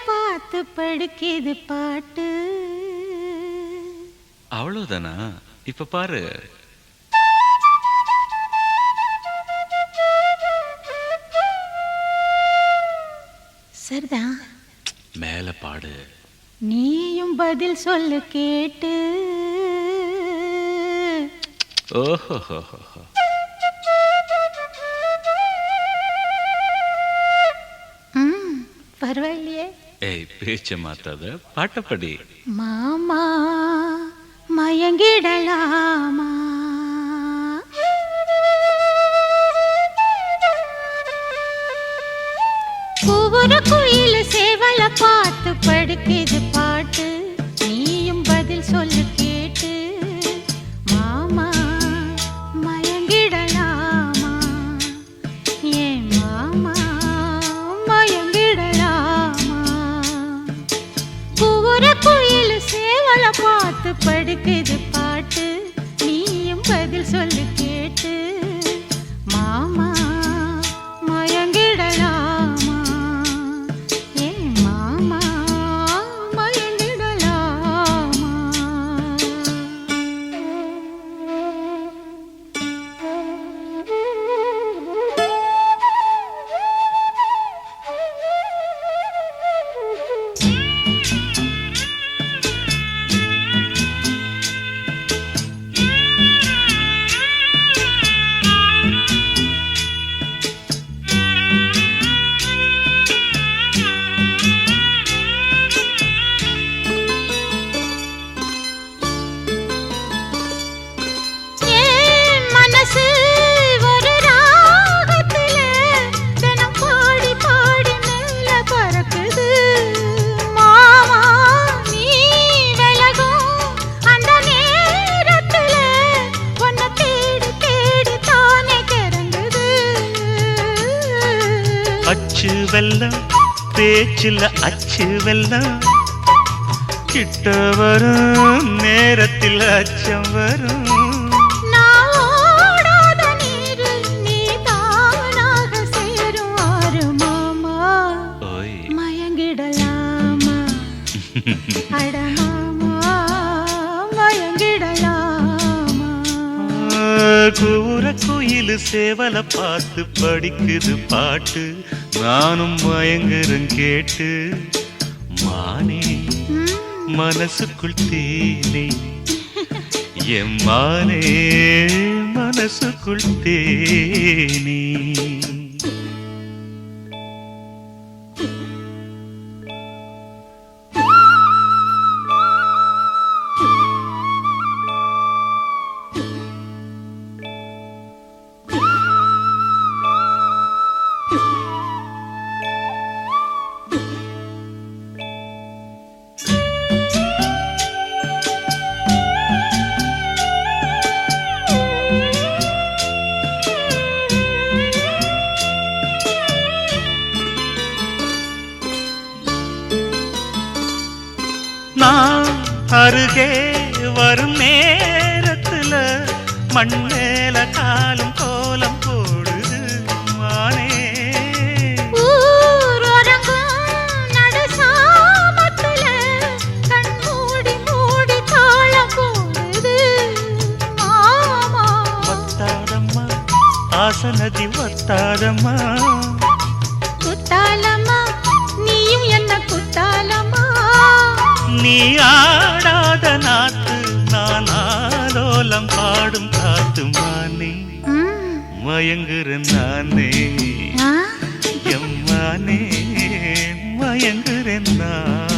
பார்த்து படிக்குது பாட்டு. அவ்வளவுதானா? இப்ப பாரு. சரிதான். மேல பாடு. நீயும் பதில் சொல்லு கேட்டு. ஓஹோ, பரவாயில்லையே. ஏய், பேச்ச மாத்தாத, பாட்டப்படி. மாமா மயங்கிடலாமா? ஒவ்வொரு குயில் சேவல பார்த்து படுக்குது பாட்டு. நீயும் பதில் சொல்லு கேட்டு. மாமா மயங்கிடலாமா? ஏன் மாமா மயங்கிடலாமா? ஒவ்வொரு குயில் சேவல பார்த்து படுக்குது பாட்டு. நீயும் பதில் சொல்லு கேட்டு. மாமா மயங்கிடலாமா? ஏன் மாமா மயங்கிடலாமா? அச்சு வெல்லம் பேச்சில் அச்சு வெல்லம் கிட்ட வரும் நேரத்தில் அச்சம் வரும். மயங்கிடலாமா? அடமாமா மயங்கிடலாமா? கூற குயில் சேவல பார்த்து படிக்குது பாட்டு. நானும் மயங்குறேன் கேட்டு. மானே மனசுக்குள் தேனே, என் மானே மனசுக்குள் தேனே. நான் அருகே வரும் நேரத்துல மண்ணேல காலும் கோலம் போடுது மானே. வத்தாதம்மா ஆசனதி வத்தாதம்மா. குத்தாலம்மா நீயும் என்ன குத்தாலம்மா? நீ ஆடாத நாத்து நான் ஆலோலம் பாடும் காத்து மானே. மயங்குறேன் நானே எம்மானே மயங்குறேன் நான்.